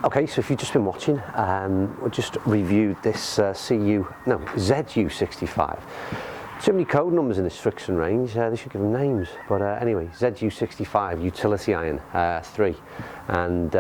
Okay, so if you've just been watching, we just reviewed this Z U65. Too many code numbers in this Srixon range, they should give them names. But anyway, Z U65 utility iron 3. And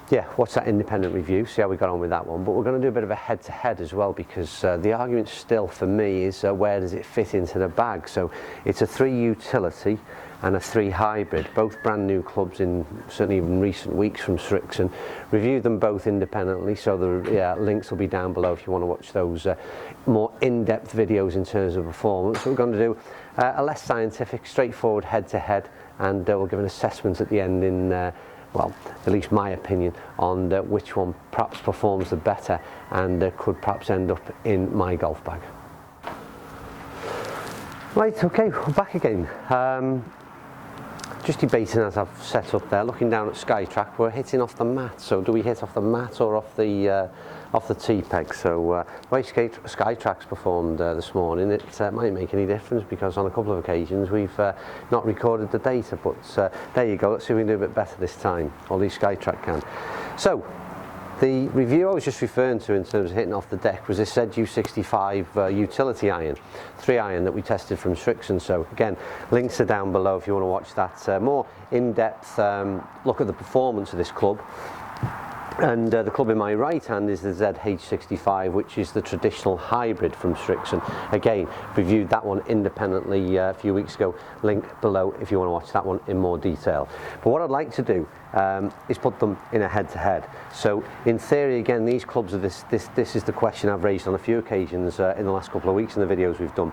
yeah, what's that independent review? See how we got on with that one. But we're going to do a bit of a head-to-head as well, because the argument still for me is where does it fit into the bag? So it's a 3 utility and a 3 hybrid, both brand new clubs in certainly in recent weeks from Srixon. Reviewed them both independently, so the links will be down below if you want to watch those more in-depth videos in terms of performance. So we're going to do a less scientific, straightforward head-to-head, and we'll give an assessment at the end in well, at least my opinion on which one perhaps performs the better and could perhaps end up in my golf bag. Right, okay, we're back again. Just debating as I've set up there, looking down at SkyTrack, we're hitting off the mat. So do we hit off the mat or off the tee peg? So the way SkyTrack's performed this morning, it might make any difference, because on a couple of occasions we've not recorded the data. But there you go, let's see if we can do a bit better this time, or at least SkyTrack can. So the review I was just referring to in terms of hitting off the deck was this Z U65 utility iron, 3 iron that we tested from Srixon. So again, links are down below if you want to watch that more in-depth look at the performance of this club. And the club in my right hand is the Z H65, which is the traditional hybrid from Srixon. Again, reviewed that one independently a few weeks ago. Link below if you want to watch that one in more detail. But what I'd like to do is put them in a head-to-head. So in theory, again, these clubs are this is the question I've raised on a few occasions in the last couple of weeks in the videos we've done.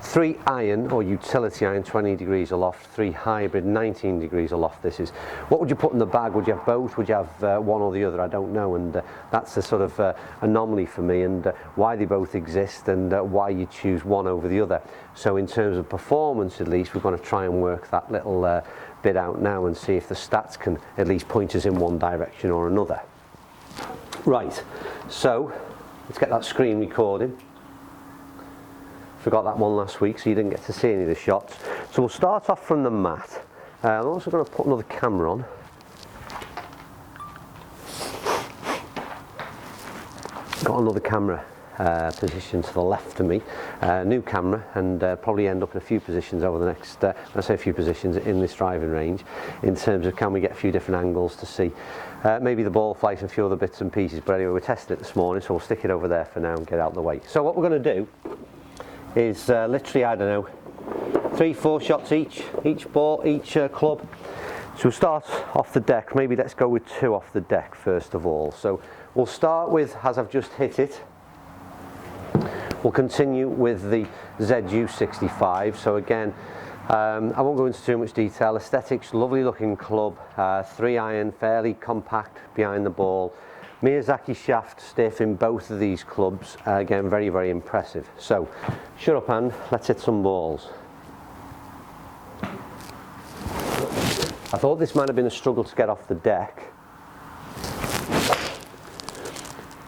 3 iron or utility iron 20 degrees aloft, 3 hybrid 19 degrees aloft. This is, what would you put in the bag? Would you have both? Would you have one or the other? I don't know, and that's the sort of anomaly for me, and why they both exist, and why you choose one over the other. So in terms of performance, at least, we're going to try and work that little bit out now and see if the stats can at least point us in one direction or another. Right, so let's get that screen recording. Forgot that one last week, so you didn't get to see any of the shots. So we'll start off from the mat. I'm also going to put another camera on. Got another camera position to the left of me, new camera, and probably end up in a few positions over the next, when I say a few positions in this driving range, in terms of can we get a few different angles to see maybe the ball flight and a few other bits and pieces. But anyway, we tested it this morning, so we'll stick it over there for now and get out of the way. So what we're going to do is literally, I don't know, 3-4 shots each ball, each club. So we'll start off the deck. Maybe let's go with 2 off the deck first of all. So we'll start with, as I've just hit it, we'll continue with the Z U65. So again, I won't go into too much detail. Aesthetics, lovely looking club, 3 iron, fairly compact behind the ball. Miyazaki shaft stiff in both of these clubs, again very, very impressive. So shut up and let's hit some balls. I thought this might have been a struggle to get off the deck.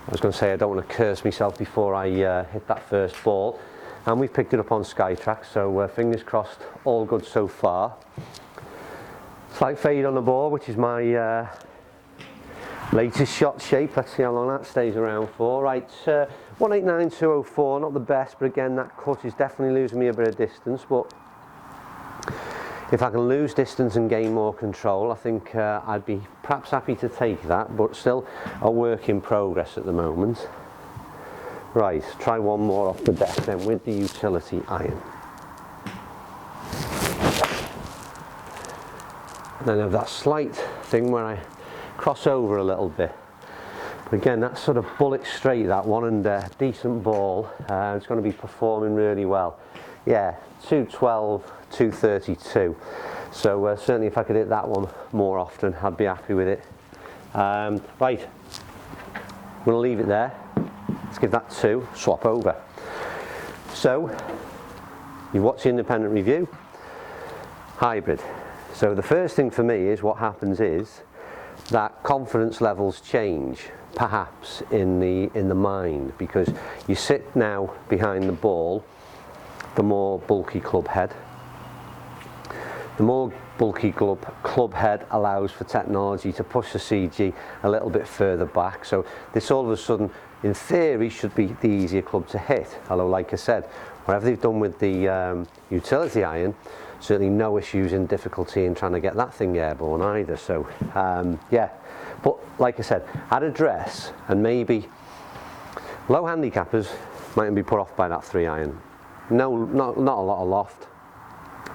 I was going to say I don't want to curse myself before I hit that first ball, and we've picked it up on SkyTrack, so fingers crossed, all good so far. Slight fade on the ball, which is my latest shot shape. Let's see how long that stays around for. Right, 189.204, not the best, but again that cut is definitely losing me a bit of distance. But if I can lose distance and gain more control, I think I'd be perhaps happy to take that, but still a work in progress at the moment. Right, try one more off the deck then with the utility iron. And then I have that slight thing where I cross over a little bit, but again that's sort of bullet straight, that one, and decent ball. It's going to be performing really well. Yeah, 212, 232. So certainly if I could hit that one more often, I'd be happy with it. Right, I'm going to leave it there. Let's give that 2, swap over. So you watch the independent review. Hybrid. So the first thing for me is what happens is that confidence levels change, perhaps in the mind, because you sit now behind the ball, the more bulky club head. The more bulky club head allows for technology to push the CG a little bit further back. So this all of a sudden, in theory, should be the easier club to hit. Although, like I said, whatever they've done with the utility iron, certainly no issues in difficulty in trying to get that thing airborne either. So yeah, but like I said, at address, and maybe low handicappers mightn't be put off by that 3 iron. No, not a lot of loft.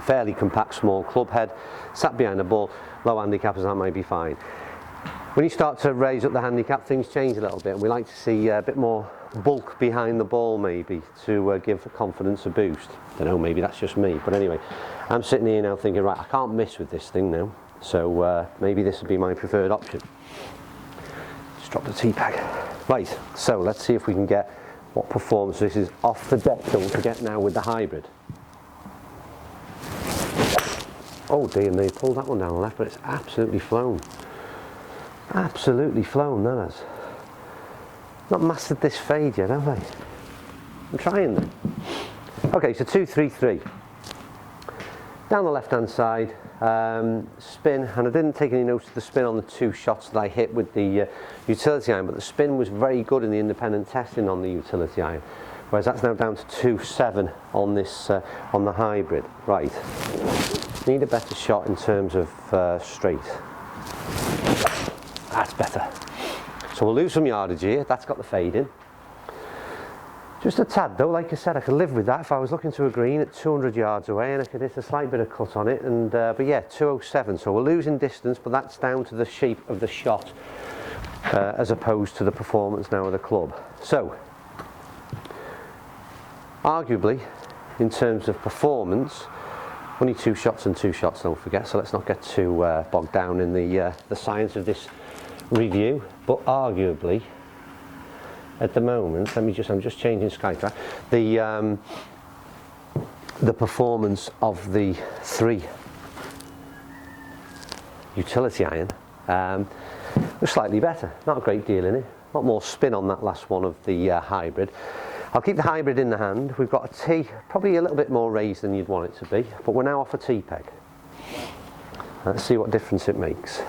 Fairly compact, small club head, sat behind the ball. Low handicappers, that might be fine. When you start to raise up the handicap, things change a little bit, and we like to see a bit more bulk behind the ball, maybe, to give confidence a boost. I don't know, maybe that's just me, but anyway, I'm sitting here now thinking, right, I can't miss with this thing now, so maybe this would be my preferred option. Just drop the tee bag. Right, so let's see if we can get what performance this is off the deck. Don't forget now with the hybrid. Oh dear me, pulled that one down the left, but it's absolutely flown. Absolutely flown, that has. Not mastered this fade yet, have I? I'm trying them. Okay, so 2-3-3. Down the left hand side, spin, and I didn't take any notice of the spin on the 2 shots that I hit with the utility iron, but the spin was very good in the independent testing on the utility iron, whereas that's now down to 2-7 on this on the hybrid. Right, need a better shot in terms of straight. That's better. So we'll lose some yardage here. That's got the fade in. Just a tad though, like I said, I could live with that if I was looking to a green at 200 yards away, and I could hit a slight bit of cut on it, and but yeah, 207. So we're losing distance, but that's down to the shape of the shot as opposed to the performance now of the club. So arguably, in terms of performance, only 2 shots and 2 shots, don't forget, so let's not get too bogged down in the science of this review, but arguably at the moment, I'm just changing SkyTrack, the performance of the 3 utility iron was slightly better. Not a great deal in it, a lot more spin on that last one of the hybrid. I'll keep the hybrid in the hand. We've got a tee, probably a little bit more raised than you'd want it to be, but we're now off a tee peg. Let's see what difference it makes.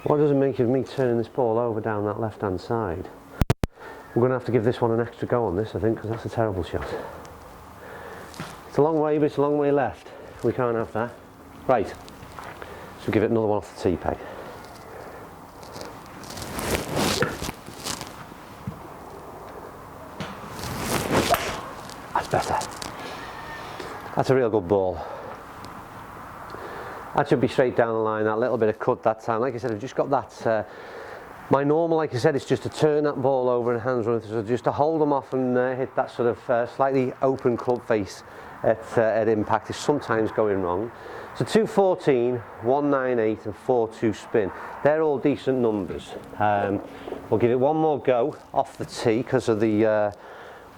What does it make of me turning this ball over down that left hand side? We're going to have to give this one an extra go on this, I think, because that's a terrible shot. It's a long way, but it's a long way left. We can't have that. Right, so give it another one off the tee peg. That's better. That's a real good ball. That should be straight down the line, that little bit of cut that time. Like I said, I've just got that, my normal, like I said, is just to turn that ball over and hands run, so just to hold them off and hit that sort of slightly open club face at impact is sometimes going wrong. So 214, 198 and 42 spin, they're all decent numbers. We'll give it one more go off the tee because of the,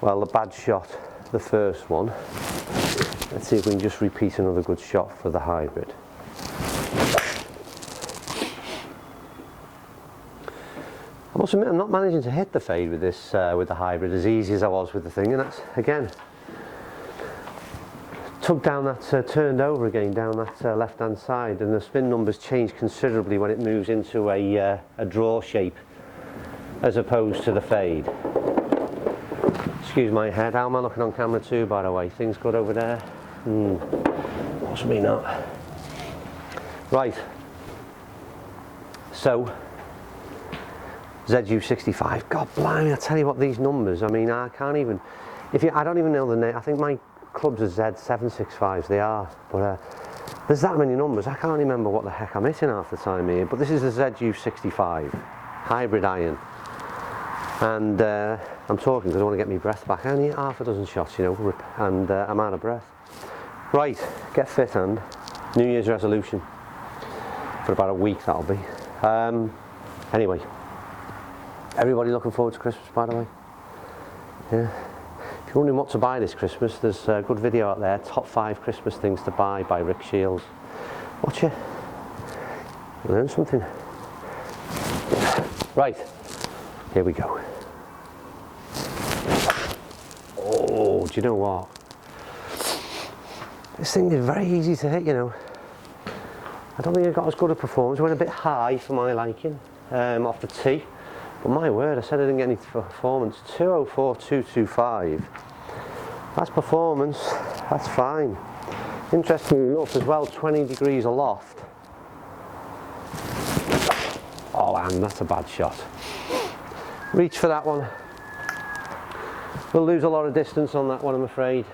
well, the bad shot, the first one. Let's see if we can just repeat another good shot for the hybrid. I must admit, I'm not managing to hit the fade with this, with the hybrid as easy as I was with the thing, and that's, again, tugged down that, turned over again down that left hand side, and the spin numbers change considerably when it moves into a draw shape as opposed to the fade. Excuse my head, how am I looking on camera too, by the way? Things good over there? Possibly not. Right, so Z U65, God blimey, I tell you what, these numbers, I mean, I can't even, I don't even know the name. I think my clubs are Z H65s, they are, but there's that many numbers, I can't remember what the heck I'm hitting half the time here, but this is the Z U65, hybrid iron, and I'm talking because I want to get my breath back. I only hit half a dozen shots, you know, and I'm out of breath. Right, get fit, and New Year's resolution, for about a week that'll be. Anyway, everybody looking forward to Christmas, by the way? Yeah. If you're wondering what to buy this Christmas, there's a good video out there, top 5 Christmas things to buy by Rick Shields. Watch it. Learn something. Right, here we go. you know what? This thing is very easy to hit, you know. I don't think I got as good a performance. It went a bit high for my liking off the tee. But my word, I said I didn't get any performance. 204.225. That's performance. That's fine. Interestingly enough as well, 20 degrees aloft. Oh, and that's a bad shot. Reach for that one. We'll lose a lot of distance on that one, I'm afraid.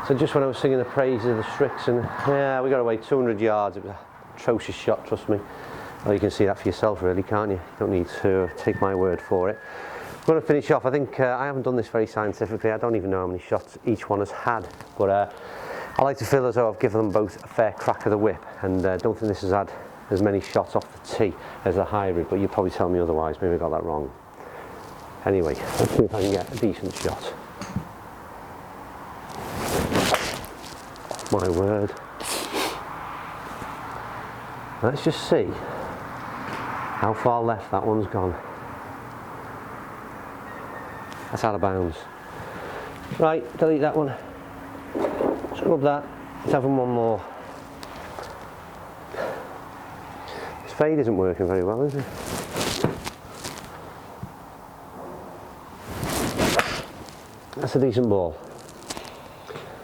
So just when I was singing the praises of the Srixon, yeah, we got away 200 yards. It was an atrocious shot, trust me. Well, you can see that for yourself, really, can't you? You don't need to take my word for it. I'm going to finish off. I think I haven't done this very scientifically. I don't even know how many shots each one has had. But I like to feel as though I've given them both a fair crack of the whip. And don't think this has had as many shots off the tee as a hybrid. But you'll probably tell me otherwise. Maybe I got that wrong. Anyway, let's see if I can get a decent shot. My word. Let's just see how far left that one's gone. That's out of bounds. Right, delete that one. Scrub that. Let's have one more. This fade isn't working very well, is it? That's a decent ball.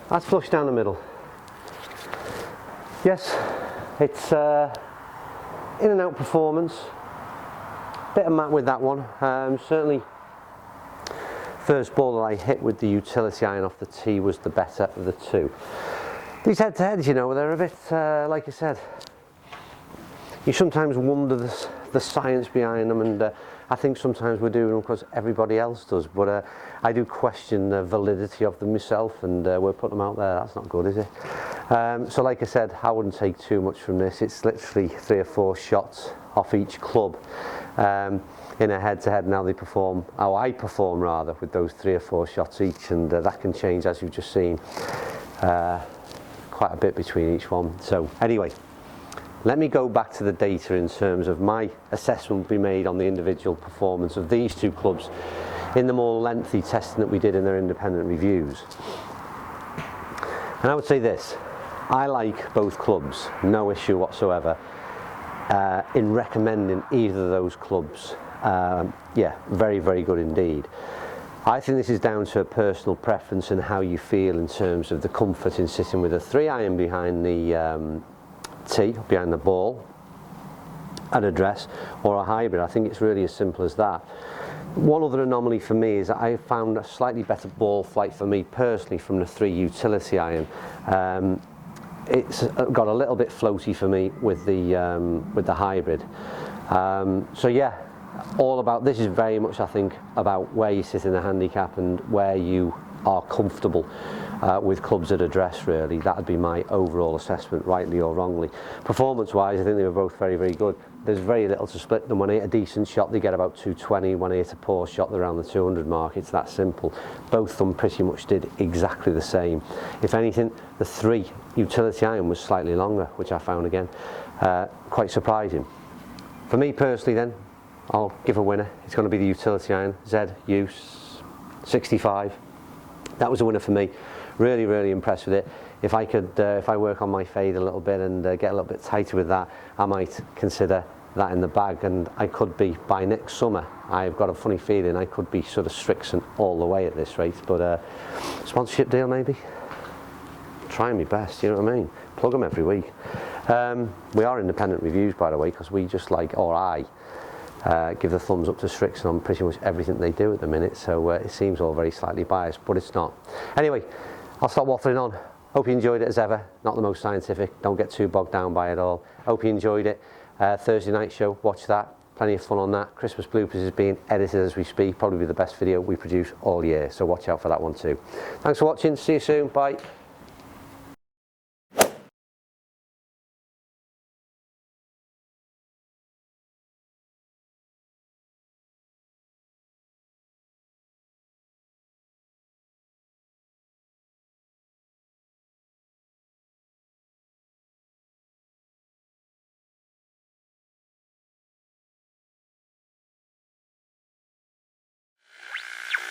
That's flush down the middle. Yes, it's in and out performance. Bit of mat with that one. Certainly, first ball that I hit with the utility iron off the tee was the better of the two. These head-to-heads, you know, they're a bit, like I said, you sometimes wonder the science behind them, and I think sometimes we're doing them because everybody else does, but I do question the validity of them myself, and we're putting them out there. That's not good, is it? So like I said, I wouldn't take too much from this. It's literally 3 or 4 shots off each club in a head-to-head. Now they perform, how I perform rather, with those 3 or 4 shots each, and that can change, as you've just seen, quite a bit between each one. So anyway, let me go back to the data in terms of my assessment will be made on the individual performance of these two clubs in the more lengthy testing that we did in their independent reviews. And I would say this, I like both clubs, no issue whatsoever, in recommending either of those clubs. Yeah, very, very good indeed. I think this is down to a personal preference and how you feel in terms of the comfort in sitting with a 3-iron behind the tee, behind the ball at address, or a hybrid. I think it's really as simple as that. One other anomaly for me is that I found a slightly better ball flight for me personally from the 3 utility iron. It's got a little bit floaty for me with the hybrid. So yeah, all about this is very much, I think, about where you sit in the handicap and where you are comfortable with clubs at address, really. That would be my overall assessment, rightly or wrongly. Performance-wise, I think they were both very, very good. There's very little to split them. When I hit a decent shot, they get about 220. When I hit a poor shot, they're around the 200 mark. It's that simple. Both of them pretty much did exactly the same. If anything, the 3 utility iron was slightly longer, which I found, again, quite surprising. For me personally then, I'll give a winner. It's going to be the utility iron, Z U65. That was a winner for me. Really, really impressed with it. If I could, if I work on my fade a little bit and get a little bit tighter with that, I might consider that in the bag, and I could be, by next summer, I've got a funny feeling I could be sort of Srixon all the way at this rate. But sponsorship deal maybe? Trying my best, you know what I mean? Plug them every week. We are independent reviews, by the way, because we just like, or I, give the thumbs up to Srixon on pretty much everything they do at the minute, so it seems all very slightly biased, but it's not. Anyway, I'll stop waffling on. Hope you enjoyed it as ever. Not the most scientific, don't get too bogged down by it all. Hope you enjoyed it. Thursday night show, watch that. Plenty of fun on that. Christmas bloopers is being edited as we speak. Probably be the best video we produce all year, so watch out for that one too. Thanks for watching, see you soon, bye.